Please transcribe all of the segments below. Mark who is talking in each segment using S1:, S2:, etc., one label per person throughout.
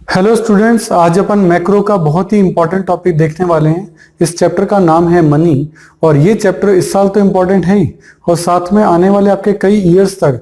S1: Hello students, आज अपन macro का बहुत ही इंपॉर्टेंट टॉपिक देखने वाले हैं। इस चैप्टर का नाम है मनी और ये चैप्टर इस साल तो इम्पोर्टेंट है ही और साथ में आने वाले आपके कई ईयर्स तक,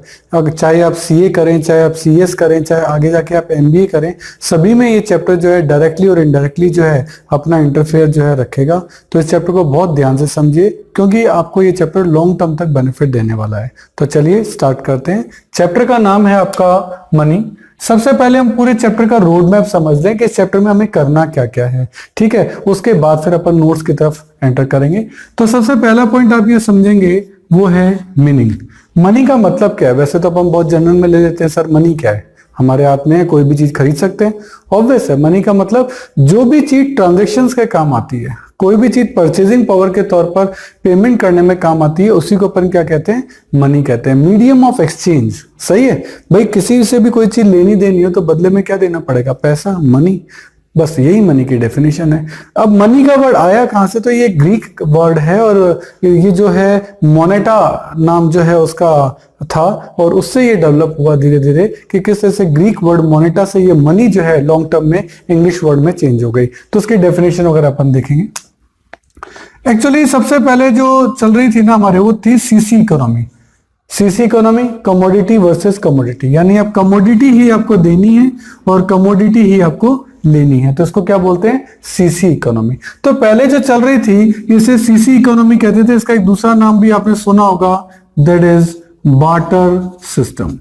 S1: चाहे आप सीए करें, चाहे आप सीएस करें, चाहे आगे जाके आप एमबीए करें, सभी में ये चैप्टर जो है डायरेक्टली और इनडायरेक्टली जो है अपना इंटरफेयर जो है रखेगा। तो इस चैप्टर को बहुत ध्यान से समझिए क्योंकि आपको ये चैप्टर लॉन्ग टर्म तक बेनिफिट देने वाला है। तो चलिए स्टार्ट करते हैं। चैप्टर का नाम है आपका मनी। सबसे पहले हम पूरे चैप्टर का रोड मैप समझ लें कि इस चैप्टर में हमें करना क्या क्या है, ठीक है। उसके बाद फिर अपन नोट्स की तरफ एंटर करेंगे। तो सबसे पहला पॉइंट आप ये समझेंगे वो है मीनिंग। मनी का मतलब क्या है? वैसे तो अपन बहुत जनरल में ले लेते हैं, सर मनी क्या है, हमारे हाथ में है, कोई भी चीज खरीद सकते हैं। ऑब्वियस है, मनी का मतलब जो भी चीज ट्रांजेक्शन्स के काम आती है, कोई भी चीज परचेजिंग पावर के तौर पर पेमेंट करने में काम आती है, उसी को अपन क्या कहते हैं? मनी कहते हैं। मीडियम ऑफ एक्सचेंज, सही है भाई। किसी से भी कोई चीज लेनी देनी हो तो बदले में क्या देना पड़ेगा? पैसा, मनी। बस यही मनी की डेफिनेशन है। अब मनी का वर्ड आया कहां से? तो ये ग्रीक वर्ड है और ये जो है मोनेटा नाम जो है उसका था और उससे ये डेवलप हुआ धीरे धीरे कि किस तरह से ग्रीक वर्ड मोनेटा से ये मनी जो है लॉन्ग टर्म में इंग्लिश वर्ड में चेंज हो गई। तो उसकी डेफिनेशन वगैरह अपन देखेंगे। एक्चुअली सबसे पहले जो चल रही थी ना हमारे, वो थी CC economy. CC economy, commodity versus commodity, यानी अब कमोडिटी ही आपको देनी है और कमोडिटी ही आपको लेनी है, तो इसको क्या बोलते हैं? CC economy. तो पहले जो चल रही थी इसे सीसी इकोनॉमी कहते थे। इसका एक दूसरा नाम भी आपने सुना होगा, that is barter system.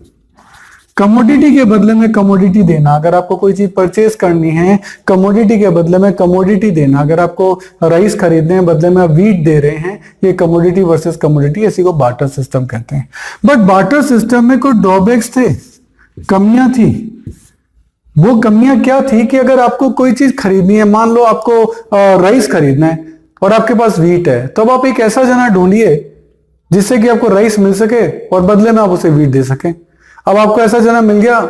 S1: Commodity के बदले में कमोडिटी देना। अगर आपको कोई चीज परचेज करनी है, कमोडिटी के बदले में कमोडिटी देना। अगर आपको राइस खरीदने हैं, बदले में आप वीट दे रहे हैं, ये कमोडिटी वर्सेस कमोडिटी, इसी को बार्टर सिस्टम कहते हैं। बट बार्टर सिस्टम में कुछ ड्रॉबैक्स थे, कमियां थी। वो कमियां क्या थी कि अगर आपको कोई चीज खरीदनी है, मान लो आपको राइस खरीदना है और आपके पास वीट है, तो अब आप एक ऐसा जना ढूंढिए जिससे कि आपको राइस मिल सके और बदले में आप उसे वीट दे सकें। अब आपको ऐसा जना मिल गया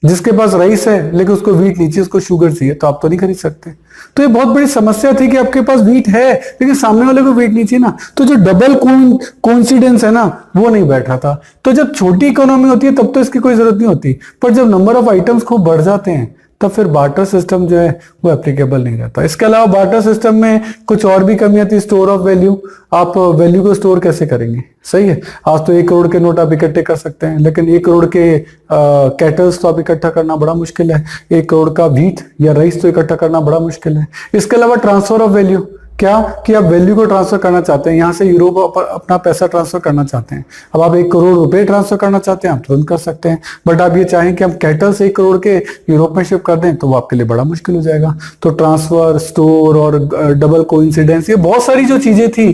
S1: जिसके पास राइस है लेकिन उसको वीट नहीं चाहिए, उसको शुगर चाहिए, तो आप तो नहीं खरीद सकते। तो ये बहुत बड़ी समस्या थी कि आपके पास वीट है लेकिन सामने वाले को वीट नहीं चाहिए ना, तो जो डबल कोइंसिडेंस है ना, वो नहीं बैठ रहा था। तो जब छोटी इकोनॉमी होती है तब तो इसकी कोई जरूरत नहीं होती, पर जब नंबर ऑफ आइटम्स खूब बढ़ जाते हैं तब फिर बार्टर सिस्टम जो है वो एप्लीकेबल नहीं रहता। इसके अलावा बार्टर सिस्टम में कुछ और भी कमियां थी। स्टोर ऑफ वैल्यू, आप वैल्यू को स्टोर कैसे करेंगे? सही है, आज तो 1 करोड़ के नोट आप इकट्ठे कर सकते हैं, लेकिन 1 करोड़ के कैटल्स तो आप इकट्ठा करना बड़ा मुश्किल है। 1 करोड़ का व्हीट या राइस तो इकट्ठा करना बड़ा मुश्किल है। इसके अलावा ट्रांसफर ऑफ वैल्यू, क्या कि आप वैल्यू को ट्रांसफर करना चाहते हैं, यहां से यूरोप पर अपना पैसा ट्रांसफर करना चाहते हैं। अब आप 1 करोड़ रुपए ट्रांसफर करना चाहते हैं, आप तुरंत कर सकते हैं। बट आप ये चाहें कि हम कैटल से 1 करोड़ के यूरोप में शिफ्ट कर दें, तो वो आपके लिए बड़ा मुश्किल हो जाएगा। तो ट्रांसफर, स्टोर और डबल कोइंसिडेंस, ये बहुत सारी जो चीजें थी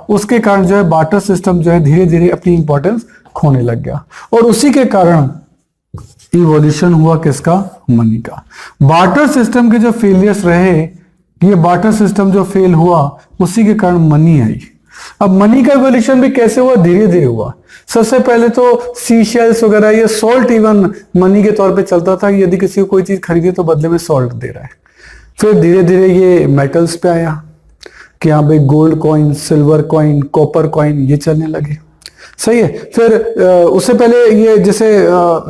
S1: उसके कारण जो है बार्टर सिस्टम जो है धीरे धीरे अपनी इंपॉर्टेंस खोने लग गया और उसी के कारण इवोल्यूशन हुआ किसका? मनी का। बार्टर सिस्टम के जो फेलियर्स रहे, ये बार्टर सिस्टम जो फेल हुआ, उसी के कारण मनी आई। अब मनी का इवोल्यूशन भी कैसे हुआ? धीरे धीरे हुआ। सबसे पहले तो सी शेल्स वगैरह, ये सॉल्ट इवन मनी के तौर पे चलता था, यदि किसी को कोई चीज खरीदे तो बदले में सॉल्ट दे रहा है। फिर धीरे धीरे ये मेटल्स पे आया कि यहाँ पे gold coin, silver coin, copper coin ये चलने लगे। सही है। फिर उससे पहले ये जैसे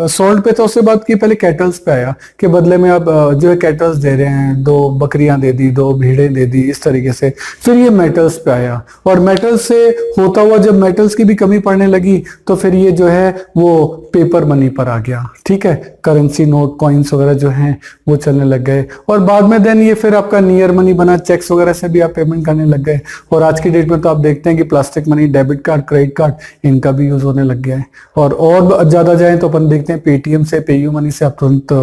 S1: सॉल्ट पे था, उससे बात की पहले कैटल्स पे आया कि बदले में आप जो है कैटल्स दे रहे हैं, 2 बकरियां दे दी, 2 भेड़ें दे दी, इस तरीके से। फिर ये मेटल्स पे आया और मेटल्स से होता हुआ जब मेटल्स की भी कमी पड़ने लगी तो फिर ये जो है वो पेपर मनी पर आ गया, ठीक है। करेंसी नोट, कॉइन्स वगैरह जो हैं वो चलने लग गए और बाद में देन ये फिर आपका नियर मनी बना, चेक्स वगैरह से भी आप पेमेंट करने लग गए। और आज की डेट में तो आप देखते हैं कि plastic money, debit card, credit card, इनका भी यूज होने लग गया है। और ज्यादा जाए तो अपन देखते हैं पेटीएम से, पेयू मनी से आप तुरंत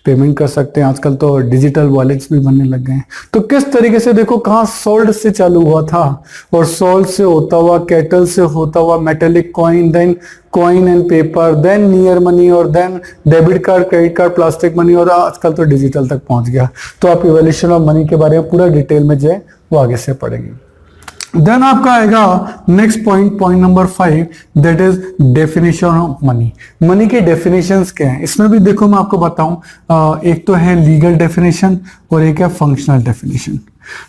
S1: पेमेंट कर सकते हैं। आजकल तो डिजिटल वॉलेट्स भी बनने लग गए हैं। तो किस तरीके से देखो, कहाँ सोल्ड से चालू हुआ था और सोल्ड से होता हुआ, कैटल से होता हुआ metallic coin, then coin and paper, then near money और then debit card, credit card, plastic money और आजकल तो डिजिटल तक पहुंच गया। तो आप इवोल्यूशन ऑफ मनी के बारे में पूरा डिटेल में जो है वो आगे से पढ़ेंगे। देन आपका आएगा next point, point number 5, that is definition of money. Money के डेफिनेशंस क्या हैं? इसमें भी देखो मैं आपको बताऊं, एक तो है लीगल डेफिनेशन और एक है फंक्शनल डेफिनेशन।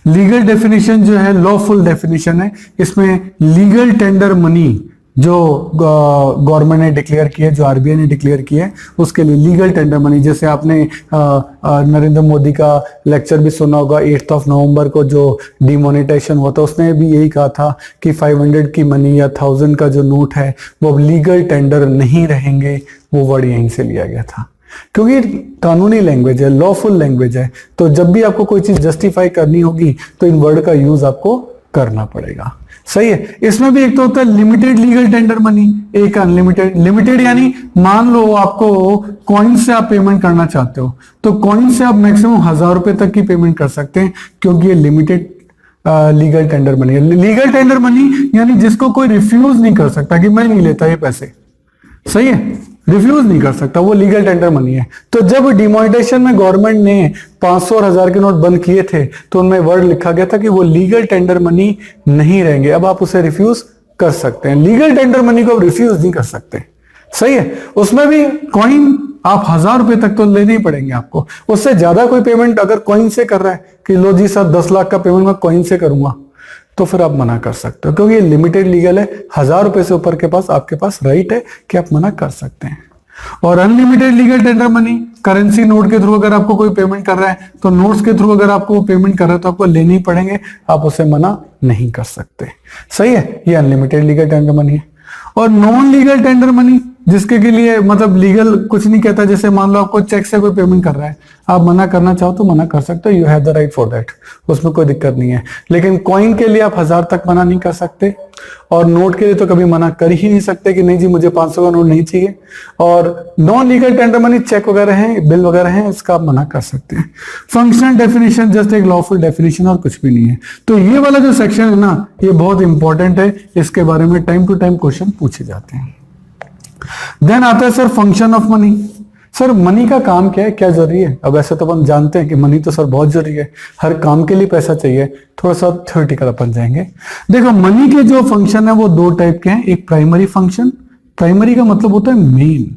S1: लीगल डेफिनेशन जो है लॉफुल डेफिनेशन है। इसमें लीगल टेंडर मनी जो गवर्नमेंट ने डिक्लेयर किया, जो आरबीआई ने डिक्लेयर किया है, उसके लिए लीगल टेंडर मनी। जैसे आपने नरेंद्र मोदी का लेक्चर भी सुना होगा 8 नवंबर को, जो डिमोनेटाइजेशन हुआ था, उसने भी यही कहा था कि 500 की मनी या 1000 का जो नोट है वो अब लीगल टेंडर नहीं रहेंगे। वो वर्ड यहीं से लिया गया था, क्योंकि कानूनी लैंग्वेज है, लॉफुल लैंग्वेज है। तो जब भी आपको कोई चीज जस्टिफाई करनी होगी तो इन वर्ड का यूज आपको करना पड़ेगा। सही है। इसमें भी एक तो होता है लिमिटेड लीगल टेंडर मनी, एक अनलिमिटेड। लिमिटेड यानी मान लो आपको कॉइन से आप पेमेंट करना चाहते हो, तो कॉइन से आप मैक्सिमम 1000 रुपए तक की पेमेंट कर सकते हैं, क्योंकि ये लिमिटेड लीगल टेंडर मनी है। लीगल टेंडर मनी यानी जिसको कोई रिफ्यूज नहीं कर सकता कि मैं नहीं लेता ये पैसे। सही है, रिफ्यूज नहीं कर सकता, वो लीगल टेंडर मनी है। तो जब डिमोनेटाइजेशन में गवर्नमेंट ने 500 और 1000 के नोट बंद किए थे, तो उनमें वर्ड लिखा गया था कि वो लीगल टेंडर मनी नहीं रहेंगे, अब आप उसे रिफ्यूज कर सकते हैं। लीगल टेंडर मनी को रिफ्यूज नहीं कर सकते। सही है। उसमें भी कॉइन आप 1000 रुपए तक तो लेने ही पड़ेंगे आपको। उससे ज्यादा कोई पेमेंट अगर कॉइन से कर रहा है कि लो जी सर 10 लाख का पेमेंट मैं कॉइन से करूंगा, तो फिर आप मना कर सकते हो, क्योंकि ये लिमिटेड लीगल है। 1000 रुपए से ऊपर के पास आपके पास राइट है कि आप मना कर सकते हैं। और unlimited legal tender money, currency note के थ्रू अगर आपको कोई पेमेंट कर रहा है, तो नोट्स के थ्रू अगर आपको पेमेंट कर रहा है तो आपको लेने ही पड़ेंगे, आप उसे मना नहीं कर सकते। सही है, ये अनलिमिटेड लीगल टेंडर मनी है। और नॉन लीगल टेंडर मनी, जिसके के लिए मतलब लीगल कुछ नहीं कहता, जैसे मान लो आपको चेक से कोई पेमेंट कर रहा है, आप मना करना चाहो तो मना कर सकते हो, you have the right for that, उसमें कोई दिक्कत नहीं है। लेकिन कॉइन के लिए आप 1000 तक मना नहीं कर सकते, और नोट के लिए तो कभी मना कर ही नहीं सकते कि नहीं जी मुझे 500 का नोट नहीं चाहिए। और non legal tender money cheque वगैरह है, बिल वगैरह है, इसका आप मना कर सकते हैं। फंक्शनल डेफिनेशन जस्ट एक लॉफुल डेफिनेशन और कुछ भी नहीं है। तो ये वाला जो सेक्शन है ना, ये बहुत इंपॉर्टेंट है, इसके बारे में टाइम टू टाइम क्वेश्चन पूछे जाते हैं। देन आता है sir function of money. Sir money का काम क्या है, क्या जरूरी है? अब ऐसे तो अपन जानते हैं कि मनी तो सर बहुत जरूरी है, हर काम के लिए पैसा चाहिए। थोड़ा सा थ्योरेटिकल अपन जाएंगे। देखो मनी के जो फंक्शन है वो 2 टाइप के हैं। एक प्राइमरी फंक्शन, प्राइमरी का मतलब होता है मेन,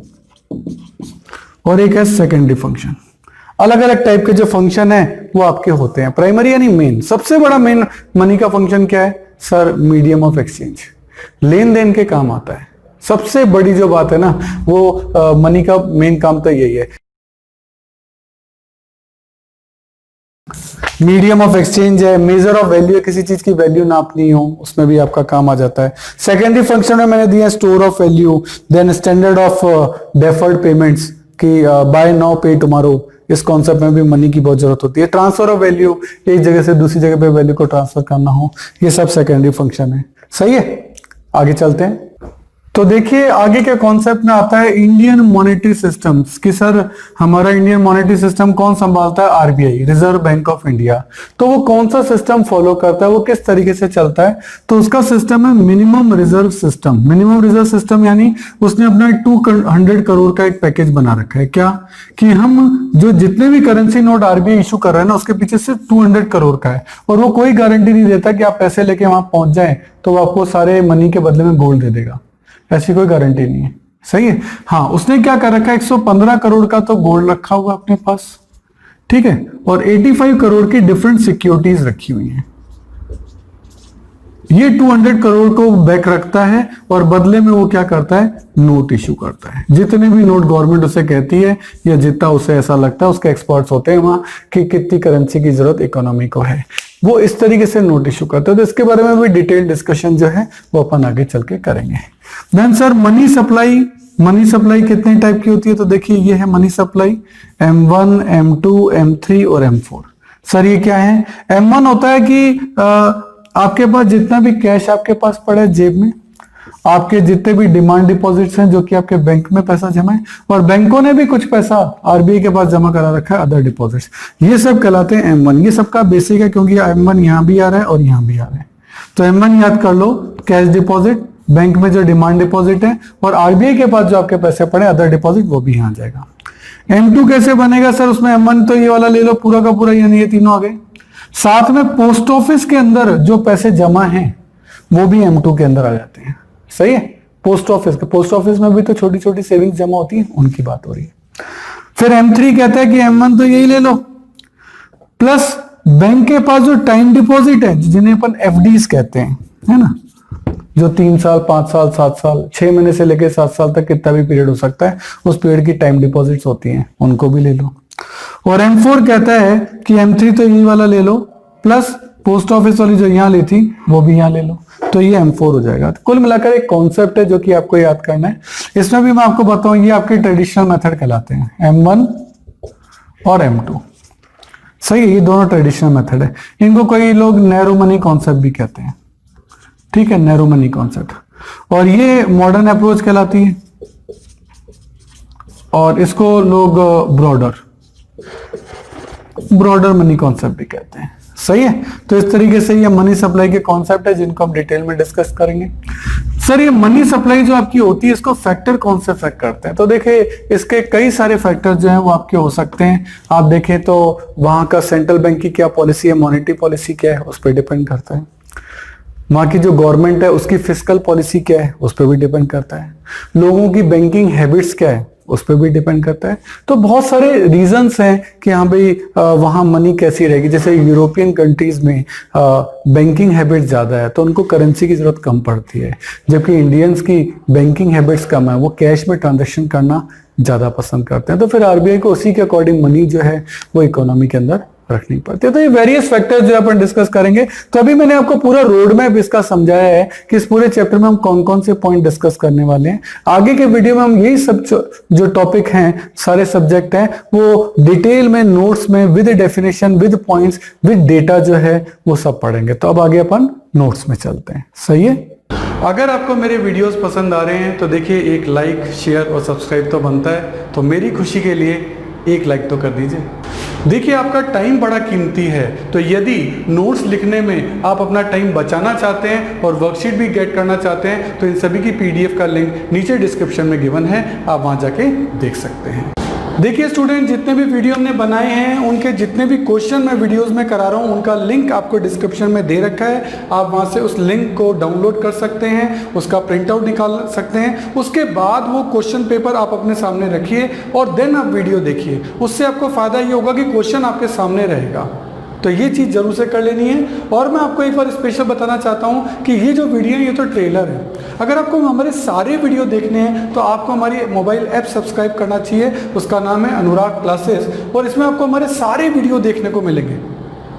S1: और एक है सेकेंडरी फंक्शन। अलग अलग टाइप के जो फंक्शन है वो आपके होते हैं। प्राइमरी यानी मेन। सबसे बड़ा मेन मनी का फंक्शन क्या है सर? मीडियम ऑफ एक्सचेंज, लेन देन के काम आता है। सबसे बड़ी जो बात है ना, वो मनी का मेन काम तो यही है। मीडियम ऑफ एक्सचेंज है, मेजर ऑफ वैल्यू है, किसी चीज की वैल्यू नापनी हो उसमें भी आपका काम आ जाता है। सेकेंडरी फंक्शन में मैंने दिया store of value, then standard of deferred payments की बाय नाउ पे टुमारो, इस कॉन्सेप्ट में भी मनी की बहुत जरूरत होती है। ट्रांसफर ऑफ वैल्यू, एक जगह से दूसरी जगह पे वैल्यू को ट्रांसफर करना हो, ये सब सेकेंडरी फंक्शन है। सही है, आगे चलते हैं। तो देखिए आगे के कॉन्सेप्ट में आता है इंडियन मॉनेटरी सिस्टम कि सर हमारा इंडियन मॉनेटरी सिस्टम कौन संभालता है? RBI, reserve bank of India. तो वो कौन सा सिस्टम फॉलो करता है, वो किस तरीके से चलता है? तो उसका सिस्टम है minimum reserve system. Minimum reserve system यानी उसने अपना 200 करोड़ का एक पैकेज बना रखा है। क्या कि हम जो जितने भी करेंसी नोट आरबीआई इशू कर रहा है ना, उसके पीछे सिर्फ 200 करोड़ का है, और वो कोई गारंटी नहीं देता कि आप पैसे लेके वहां पहुंच जाए तो वो आपको सारे मनी के बदले में गोल्ड दे देगा, ऐसी कोई गारंटी नहीं है। सही है। हाँ, उसने क्या कर रखा है, 115 करोड़ का तो गोल्ड रखा हुआ अपने पास, ठीक है, और 85 करोड़ की डिफरेंट सिक्योरिटीज रखी हुई हैं। ये 200 करोड़ को बैक रखता है, और बदले में वो क्या करता है? नोट इशू करता है। जितने भी नोट गवर्नमेंट उसे कहती है, या जितना उसे ऐसा लगता है, उसके एक्सपर्ट्स होते हैं वहां कि कितनी करेंसी की जरूरत इकोनॉमी को है, वो इस तरीके से नोट इशू करते हैं। तो इसके बारे में भी डिटेल डिस्कशन जो है वो अपन आगे चल के करेंगे। Then sir money supply. Money supply कितने टाइप की होती है? तो देखिए ये है money supply, M1, M2, M3 और M4। सर ये क्या है? M1 होता है कि आपके पास जितना भी कैश आपके पास पड़ा है जेब में, आपके जितने भी डिमांड डिपॉजिट्स हैं जो कि आपके बैंक में पैसा जमा है, और बैंकों ने भी कुछ पैसा आरबीआई के पास जमा करा रखा है, अदर डिपॉजिट्स, ये सब कहलाते हैं M1। ये सबका बेसिक है, क्योंकि M1 यहां भी आ रहा है और यहां भी आ रहा है। तो M1 याद कर लो, कैश डिपॉजिट, बैंक में जो डिमांड डिपॉजिट है, और आरबीआई के पास जो आपके पैसे पड़े अदर डिपॉजिट, वो भी यहां जाएगा। M2 कैसे बनेगा सर? उसमें M1 तो ये वाला ले लो पूरा का पूरा, यानी ये तीनों आ गए। साथ में पोस्ट ऑफिस के अंदर जो पैसे जमा हैं वो भी M2 के अंदर आ जाते हैं। सही है। पोस्ट ऑफिस में भी तो छोटी छोटी सेविंग्स जमा होती है, उनकी बात हो रही है। फिर M3 कहता है कि M1 तो यही ले लो, प्लस बैंक के पास जो टाइम डिपॉजिट है, जिन्हें अपन FDs कहते हैं, है ना, जो 3 साल, 5 साल, 7 साल, 6 महीने से लेकर 7 साल तक कितना भी पीरियड हो सकता है, उस पीरियड की टाइम डिपॉजिट्स होती हैं, उनको भी ले लो। और M4 कहता है कि M3 तो ये वाला ले लो, प्लस पोस्ट ऑफिस वाली जो यहाँ ली थी वो भी यहाँ ले लो, तो ये M4 हो जाएगा। तो कुल मिलाकर एक कॉन्सेप्ट है जो कि आपको याद करना है। इसमें भी मैं आपको बताऊं, ये आपके ट्रेडिशनल मेथड कहलाते हैं, M1 और M2। सही है, ये दोनों ट्रेडिशनल मेथड है। इनको कई लोग नैरो मनी कॉन्सेप्ट भी कहते हैं, ठीक है, नैरो मनी कॉन्सेप्ट। और ये मॉडर्न अप्रोच कहलाती है, और इसको लोग ब्रॉडर मनी कॉन्सेप्ट भी कहते हैं। सही है, तो इस तरीके से ये मनी सप्लाई के कॉन्सेप्ट है जिनको हम डिटेल में डिस्कस करेंगे। सर, ये मनी सप्लाई जो आपकी होती है, इसको फैक्टर कौन से इफेक्ट करते हैं? तो देखिए, इसके कई सारे फैक्टर जो हैं वो आपके हो सकते हैं। आप देखें तो वहां का सेंट्रल बैंक की क्या पॉलिसी है, मॉनेटरी पॉलिसी क्या है, उस पर डिपेंड करता है। वहां की जो गवर्नमेंट है उसकी फिस्कल पॉलिसी क्या है, उस पर भी डिपेंड करता है। लोगों की बैंकिंग हैबिट्स क्या है, उस पर भी डिपेंड करता है। तो बहुत सारे रीजंस हैं कि हाँ भाई वहाँ मनी कैसी रहेगी। जैसे यूरोपियन कंट्रीज में बैंकिंग हैबिट ज़्यादा है तो उनको करेंसी की ज़रूरत कम पड़ती है, जबकि इंडियंस की बैंकिंग हैबिट्स कम है, वो कैश में ट्रांजेक्शन करना ज़्यादा पसंद करते हैं। तो फिर आरबीआई को उसी के अकॉर्डिंग मनी जो है वो इकोनॉमी के अंदर रखनी पड़ती है। तो ये वेरियस फैक्टर्स जो अपन डिस्कस करेंगे। तो अभी मैंने आपको पूरा रोड मैप इसका समझाया है कि इस पूरे चैप्टर में हम कौन कौन से पॉइंट डिस्कस करने वाले हैं। आगे के वीडियो में हम यही सब जो टॉपिक हैं, सारे सब्जेक्ट हैं, वो डिटेल में नोट्स में with definition, with points, with data जो है वो सब पढ़ेंगे। तो अब आगे अपन नोट्स में चलते हैं। सही है, अगर आपको मेरे वीडियोस पसंद आ रहे हैं तो देखिए, एक लाइक, शेयर और सब्सक्राइब तो बनता है, तो मेरी खुशी के लिए एक लाइक तो कर दीजिए। देखिए, आपका टाइम बड़ा कीमती है, तो यदि नोट्स लिखने में आप अपना टाइम बचाना चाहते हैं और वर्कशीट भी गेट करना चाहते हैं तो इन सभी की पीडीएफ का लिंक नीचे डिस्क्रिप्शन में गिवन है, आप वहां जाके देख सकते हैं। देखिए स्टूडेंट, जितने भी वीडियो हमने बनाए हैं उनके जितने भी क्वेश्चन मैं वीडियोस में करा रहा हूं उनका लिंक आपको डिस्क्रिप्शन में दे रखा है। आप वहां से उस लिंक को डाउनलोड कर सकते हैं, उसका प्रिंट आउट निकाल सकते हैं। उसके बाद वो क्वेश्चन पेपर आप अपने सामने रखिए और देन आप वीडियो देखिए। उससे आपको फायदा ये होगा कि क्वेश्चन आपके सामने रहेगा। तो ये चीज़ जरूर से कर लेनी है। और मैं आपको एक बार स्पेशल बताना चाहता हूँ कि ये जो वीडियो है ये तो ट्रेलर है। अगर आपको हमारे सारे वीडियो देखने हैं तो आपको हमारी मोबाइल ऐप सब्सक्राइब करना चाहिए, उसका नाम है अनुराग क्लासेस, और इसमें आपको हमारे सारे वीडियो देखने को मिलेंगे।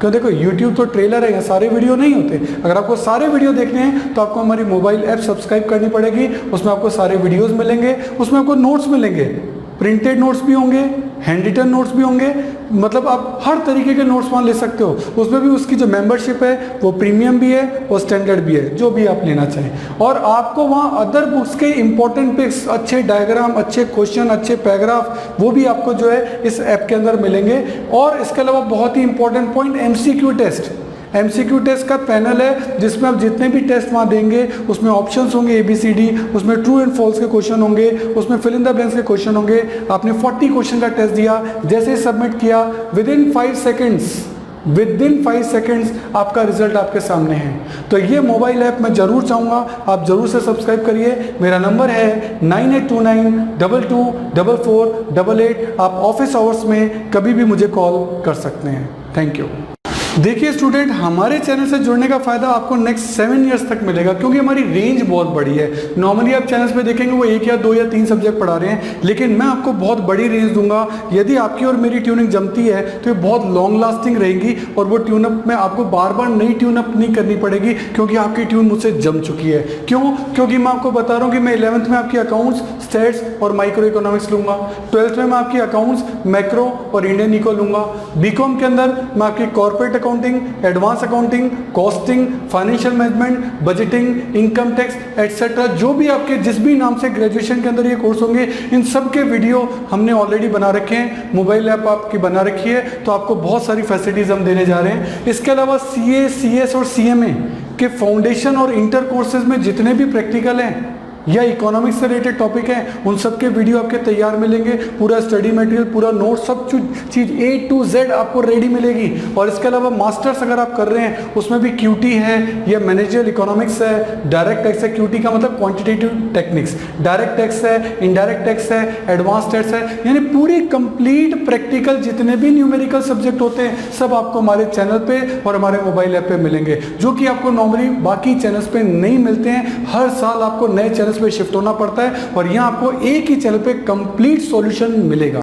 S1: क्यों, देखो यूट्यूब तो ट्रेलर है, यहाँ सारे वीडियो नहीं होते। अगर आपको सारे वीडियो देखने हैं तो आपको हमारी मोबाइल ऐप सब्सक्राइब करनी पड़ेगी, उसमें आपको सारे वीडियोज़ मिलेंगे, उसमें आपको नोट्स मिलेंगे, प्रिंटेड नोट्स भी होंगे, हैंड रिटन नोट्स भी होंगे, मतलब आप हर तरीके के नोट्स वहाँ ले सकते हो। उसमें भी उसकी जो मेंबरशिप है वो प्रीमियम भी है और स्टैंडर्ड भी है, जो भी आप लेना चाहें। और आपको वहाँ अदर बुक्स के इंपॉर्टेंट पिक्स, अच्छे डायग्राम, अच्छे क्वेश्चन, अच्छे पैराग्राफ, वो भी आपको जो है इस ऐप के अंदर मिलेंगे। और इसके अलावा बहुत ही important point, MCQ test. MCQ test का पैनल है जिसमें आप जितने भी टेस्ट वहाँ देंगे उसमें ऑप्शंस होंगे ABCD, उसमें ट्रू एंड फॉल्स के क्वेश्चन होंगे, उसमें फिल इन द ब्लैंक्स के क्वेश्चन होंगे। आपने 40 क्वेश्चन का टेस्ट दिया, जैसे सबमिट किया, विदिन 5 सेकेंड्स आपका रिजल्ट आपके सामने है। तो ये मोबाइल ऐप मैं जरूर चाहूँगा आप जरूर से सब्सक्राइब करिए। मेरा नंबर है 9829224488। आप ऑफिस आवर्स में कभी भी मुझे कॉल कर सकते हैं। Thank you. देखिए स्टूडेंट, हमारे चैनल से जुड़ने का फायदा आपको नेक्स्ट 7 इयर्स तक मिलेगा, क्योंकि हमारी रेंज बहुत बड़ी है। नॉर्मली आप चैनल्स पे देखेंगे वो 1 या 2 या 3 सब्जेक्ट पढ़ा रहे हैं, लेकिन मैं आपको बहुत बड़ी रेंज दूंगा। यदि आपकी और मेरी ट्यूनिंग जमती है तो ये बहुत लॉन्ग लास्टिंग रहेगी, और वो ट्यूनअप में आपको बार बार नई ट्यूनअप नहीं करनी पड़ेगी, क्योंकि आपकी ट्यून मुझसे जम चुकी है। क्यों? क्योंकि मैं आपको बता रहा हूँ कि मैं 11th में आपकी अकाउंट्स, स्टेट्स और माइक्रो इकोनॉमिक्स लूंगा। 12th में मैं आपकी अकाउंट्स, मैक्रो और इंडियन इको लूंगा। बीकॉम के अंदर मैं आपकी corporate accounting, advance accounting, costing, financial management, budgeting, income tax etcetera, जो भी आपके जिस भी नाम से ग्रेजुएशन के अंदर ये कोर्स होंगे, इन सब के वीडियो हमने ऑलरेडी बना रखे हैं। मोबाइल ऐप आपकी बना रखी है, तो आपको बहुत सारी फैसिलिटीज हम देने जा रहे हैं। इसके अलावा CA, CS और CMA के फाउंडेशन और इंटर कोर्सेज में जितने भी प्रैक्टिकल हैं या इकोनॉमिक्स से रिलेटेड टॉपिक है, उन सब के वीडियो आपके तैयार मिलेंगे। पूरा स्टडी मटेरियल, पूरा नोट, सब चीज A to Z आपको रेडी मिलेगी। और इसके अलावा मास्टर्स अगर आप कर रहे हैं उसमें भी QT है या मैनेजरियल इकोनॉमिक्स है, डायरेक्ट टैक्स है। QT का मतलब क्वांटिटेटिव टेक्निक्स, डायरेक्ट टैक्स है, इनडायरेक्ट टैक्स है, एडवांस टैक्स है, यानी पूरी कंप्लीट प्रैक्टिकल जितने भी न्यूमेरिकल सब्जेक्ट होते हैं सब आपको हमारे चैनल पे और हमारे मोबाइल ऐप पे मिलेंगे, जो कि आपको नॉर्मली बाकी चैनल्स पे नहीं मिलते हैं। हर साल आपको नए चैनल्स पे शिफ्ट होना पड़ता है और यहाँ आपको एक ही चैनल पे कंप्लीट सॉल्यूशन मिलेगा।